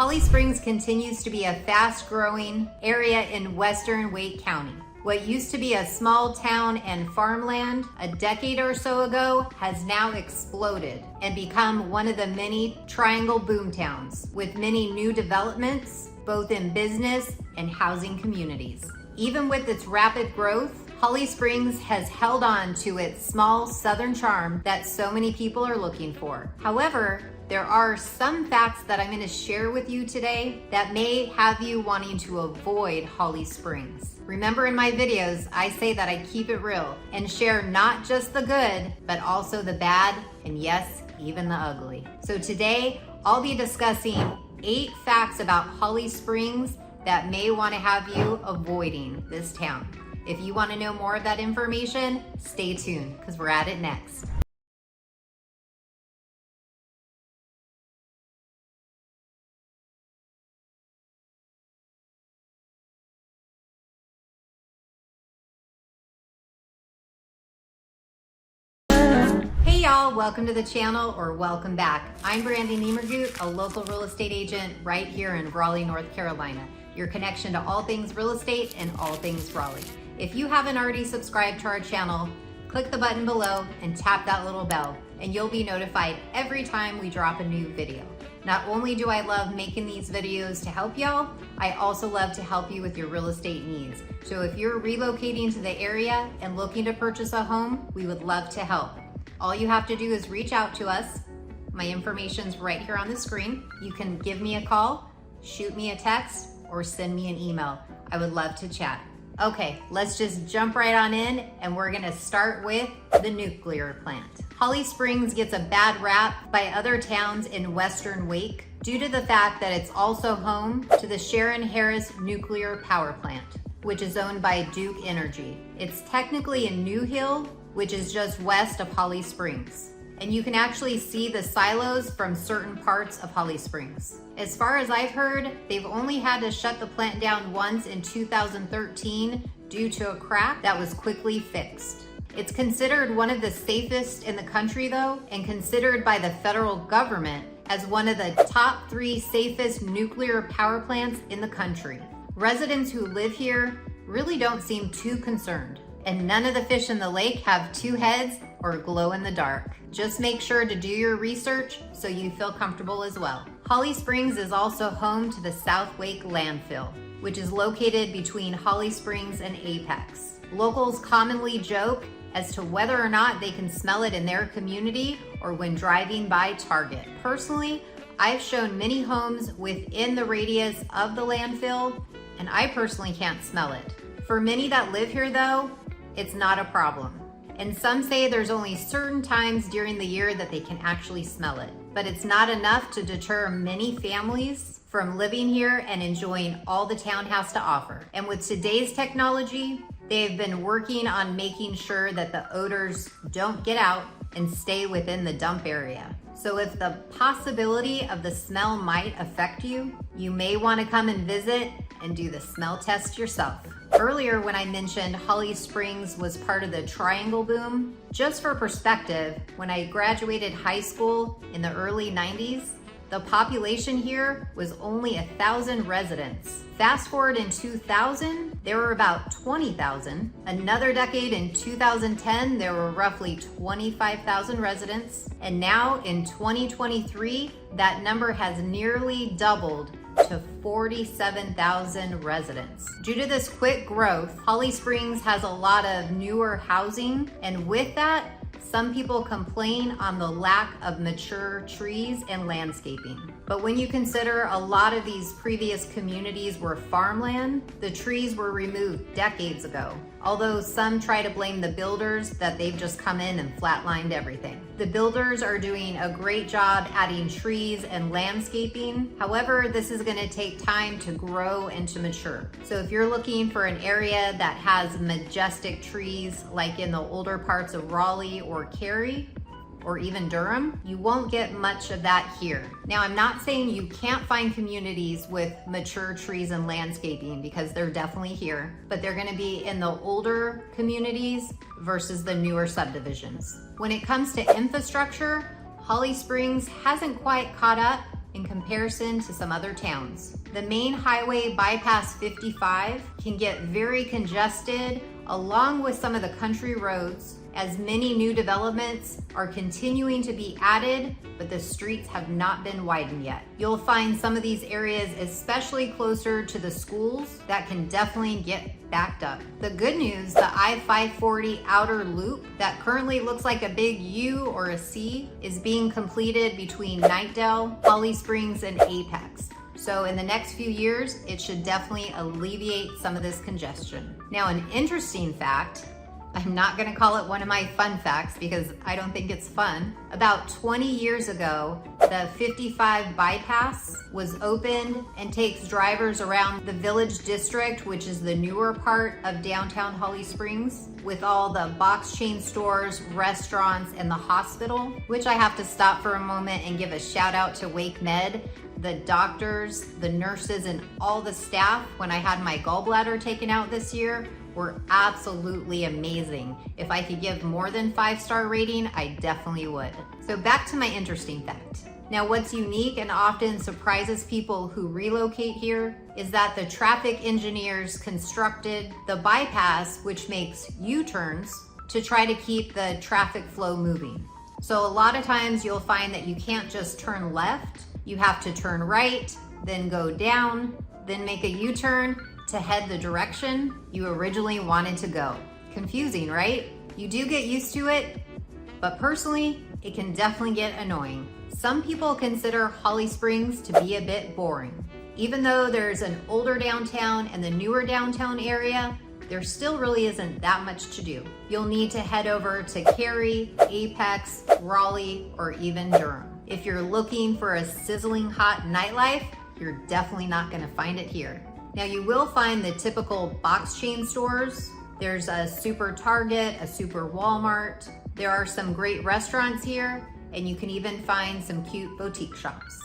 Holly Springs continues to be a fast-growing area in western Wake County. What used to be a small town and farmland a decade or so ago has now exploded and become one of the many triangle boom towns with many new developments, both in business and housing communities. Even with its rapid growth, Holly Springs has held on to its small southern charm that so many people are looking for. However, there are some facts that I'm going to share with you today that may have you wanting to avoid Holly Springs. Remember, in my videos, I say that I keep it real and share not just the good, but also the bad, and yes, even the ugly. So today, I'll be discussing 8 facts about Holly Springs that may want to have you avoiding this town. If you want to know more of that information, stay tuned because we're at it next. Hey y'all, welcome to the channel or welcome back. I'm Brandy Niemergut, a local real estate agent right here in Raleigh, North Carolina. Your connection to all things real estate and all things Raleigh. If you haven't already subscribed to our channel, click the button below and tap that little bell and you'll be notified every time we drop a new video. Not only do I love making these videos to help y'all, I also love to help you with your real estate needs. So if you're relocating to the area and looking to purchase a home, we would love to help. All you have to do is reach out to us. My information's right here on the screen. You can give me a call, shoot me a text, or send me an email. I would love to chat. Okay, let's just jump right on in and we're gonna start with the nuclear plant. Holly Springs gets a bad rap by other towns in western Wake due to the fact that it's also home to the Sharon Harris nuclear power plant, which is owned by Duke Energy. It's technically in New Hill, which is just west of Holly Springs. And you can actually see the silos from certain parts of Holly Springs. As far as I've heard, they've only had to shut the plant down once in 2013 due to a crack that was quickly fixed. It's considered one of the safest in the country though, and considered by the federal government as one of the top 3 safest nuclear power plants in the country. Residents who live here really don't seem too concerned. And none of the fish in the lake have 2 heads or glow in the dark. Just make sure to do your research so you feel comfortable as well. Holly Springs is also home to the South Wake Landfill, which is located between Holly Springs and Apex. Locals commonly joke as to whether or not they can smell it in their community or when driving by Target. Personally, I've shown many homes within the radius of the landfill, and I personally can't smell it. For many that live here though, it's not a problem. And some say there's only certain times during the year that they can actually smell it. But it's not enough to deter many families from living here and enjoying all the town has to offer. And with today's technology, they've been working on making sure that the odors don't get out and stay within the dump area. So if the possibility of the smell might affect you, you may want to come and visit and do the smell test yourself. Earlier when I mentioned Holly Springs was part of the triangle boom, just for perspective, when I graduated high school in the early 90s, the population here was only 1,000 residents. Fast forward in 2000, there were about 20,000. Another decade in 2010, there were roughly 25,000 residents. And now in 2023, that number has nearly doubled to 47,000 residents. Due to this quick growth, Holly Springs has a lot of newer housing, and with that, some people complain on the lack of mature trees and landscaping. But when you consider a lot of these previous communities were farmland, the trees were removed decades ago. Although some try to blame the builders that they've just come in and flatlined everything. The builders are doing a great job adding trees and landscaping. However, this is gonna take time to grow and to mature. So if you're looking for an area that has majestic trees, like in the older parts of Raleigh or Cary, or even Durham, you won't get much of that here. Now, I'm not saying you can't find communities with mature trees and landscaping, because they're definitely here, but they're gonna be in the older communities versus the newer subdivisions. When it comes to infrastructure, Holly Springs hasn't quite caught up in comparison to some other towns. The main highway bypass 55 can get very congested along with some of the country roads, as many new developments are continuing to be added, but the streets have not been widened yet. You'll find some of these areas, especially closer to the schools, that can definitely get backed up. The good news, the I-540 outer loop that currently looks like a big U or a C is being completed between Knightdale, Holly Springs, and Apex. So in the next few years, it should definitely alleviate some of this congestion. Now, an interesting fact, I'm not gonna call it one of my fun facts because I don't think it's fun. About 20 years ago, the 55 bypass was opened and takes drivers around the Village District, which is the newer part of downtown Holly Springs, with all the box chain stores, restaurants, and the hospital, which I have to stop for a moment and give a shout out to Wake Med, the doctors, the nurses, and all the staff when I had my gallbladder taken out this year were absolutely amazing. If I could give more than 5-star rating, I definitely would. So back to my interesting fact. Now, what's unique and often surprises people who relocate here is that the traffic engineers constructed the bypass, which makes U-turns, to try to keep the traffic flow moving. So a lot of times you'll find that you can't just turn left, you have to turn right, then go down, then make a U-turn to head the direction you originally wanted to go. Confusing, right? You do get used to it, but personally, it can definitely get annoying. Some people consider Holly Springs to be a bit boring. Even though there's an older downtown and the newer downtown area, there still really isn't that much to do. You'll need to head over to Cary, Apex, Raleigh, or even Durham. If you're looking for a sizzling hot nightlife, you're definitely not gonna find it here. Now, you will find the typical box chain stores. There's a super Target, a super Walmart. There are some great restaurants here, and you can even find some cute boutique shops.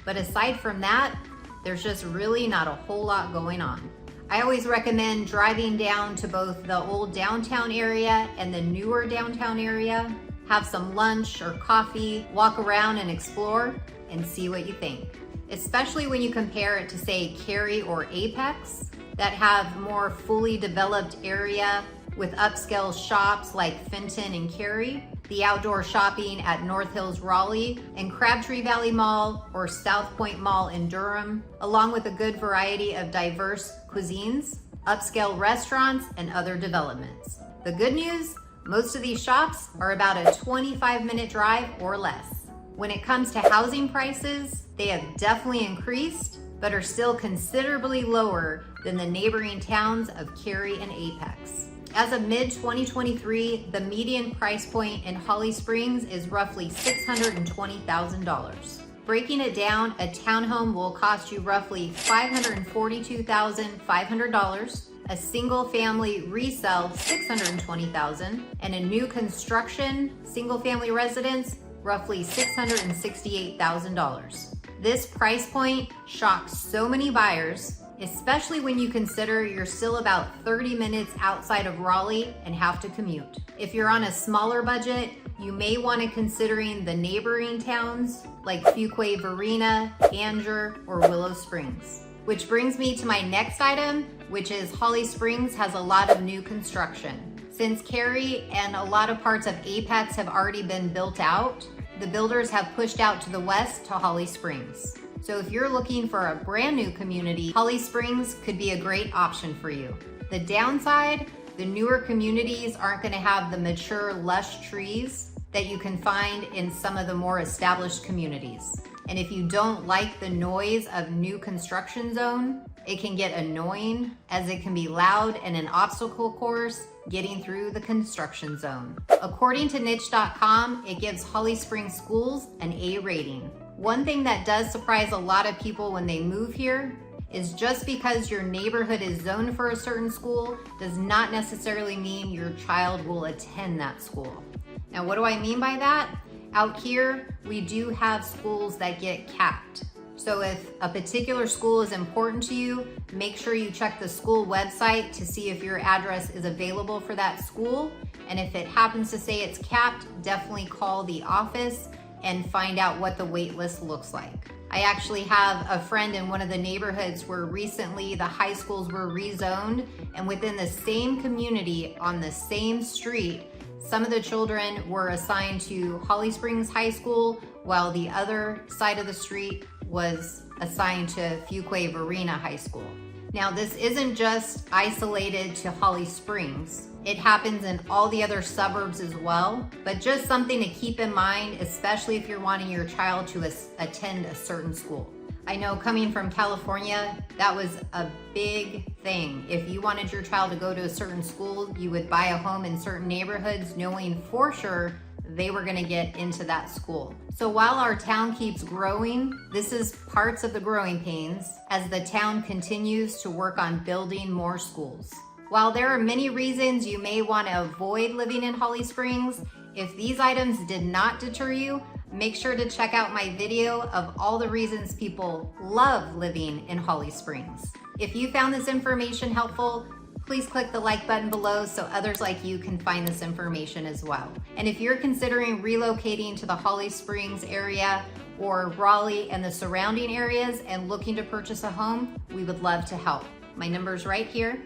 But aside from that, there's just really not a whole lot going on. I always recommend driving down to both the old downtown area and the newer downtown area. Have some lunch or coffee, walk around and explore, and see what you think. Especially when you compare it to, say, Cary or Apex that have more fully developed area with upscale shops like Fenton and Cary, the outdoor shopping at North Hills Raleigh, and Crabtree Valley Mall or South Point Mall in Durham, along with a good variety of diverse cuisines, upscale restaurants, and other developments. The good news, most of these shops are about a 25-minute drive or less. When it comes to housing prices, they have definitely increased, but are still considerably lower than the neighboring towns of Cary and Apex. As of mid-2023, the median price point in Holly Springs is roughly $620,000. Breaking it down, a townhome will cost you roughly $542,500, a single-family resale $620,000, and a new construction single-family residence roughly $668,000. This price point shocks so many buyers, especially when you consider you're still about 30 minutes outside of Raleigh and have to commute. If you're on a smaller budget, you may want to considering the neighboring towns like Fuquay Varina, Angier, or Willow Springs. Which brings me to my next item, which is Holly Springs has a lot of new construction. Since Cary and a lot of parts of Apex have already been built out, the builders have pushed out to the west to Holly Springs. So if you're looking for a brand new community, Holly Springs could be a great option for you. The downside, the newer communities aren't gonna have the mature, lush trees that you can find in some of the more established communities. And if you don't like the noise of new construction zone, it can get annoying as it can be loud and an obstacle course getting through the construction zone. According to niche.com, it gives Holly Springs schools an A rating. One thing that does surprise a lot of people when they move here is just because your neighborhood is zoned for a certain school does not necessarily mean your child will attend that school. Now, what do I mean by that? Out here, we do have schools that get capped. So if a particular school is important to you, make sure you check the school website to see if your address is available for that school. And if it happens to say it's capped, definitely call the office and find out what the wait list looks like. I actually have a friend in one of the neighborhoods where recently the high schools were rezoned, and within the same community on the same street, some of the children were assigned to Holly Springs High School, while the other side of the street was assigned to Fuquay-Varina High School. Now, this isn't just isolated to Holly Springs. It happens in all the other suburbs as well, but just something to keep in mind, especially if you're wanting your child to attend a certain school. I know coming from California, that was a big thing. If you wanted your child to go to a certain school, you would buy a home in certain neighborhoods knowing for sure they were gonna get into that school. So while our town keeps growing, this is parts of the growing pains as the town continues to work on building more schools. While there are many reasons you may want to avoid living in Holly Springs, if these items did not deter you, make sure to check out my video of all the reasons people love living in Holly Springs. If you found this information helpful, please click the like button below so others like you can find this information as well. And if you're considering relocating to the Holly Springs area or Raleigh and the surrounding areas and looking to purchase a home, we would love to help. My number's right here.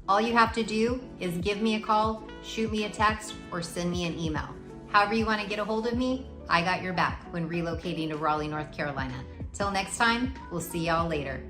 All you have to do is give me a call, shoot me a text, or send me an email. However you want to get a hold of me, I got your back when relocating to Raleigh, North Carolina. Till next time, we'll see y'all later.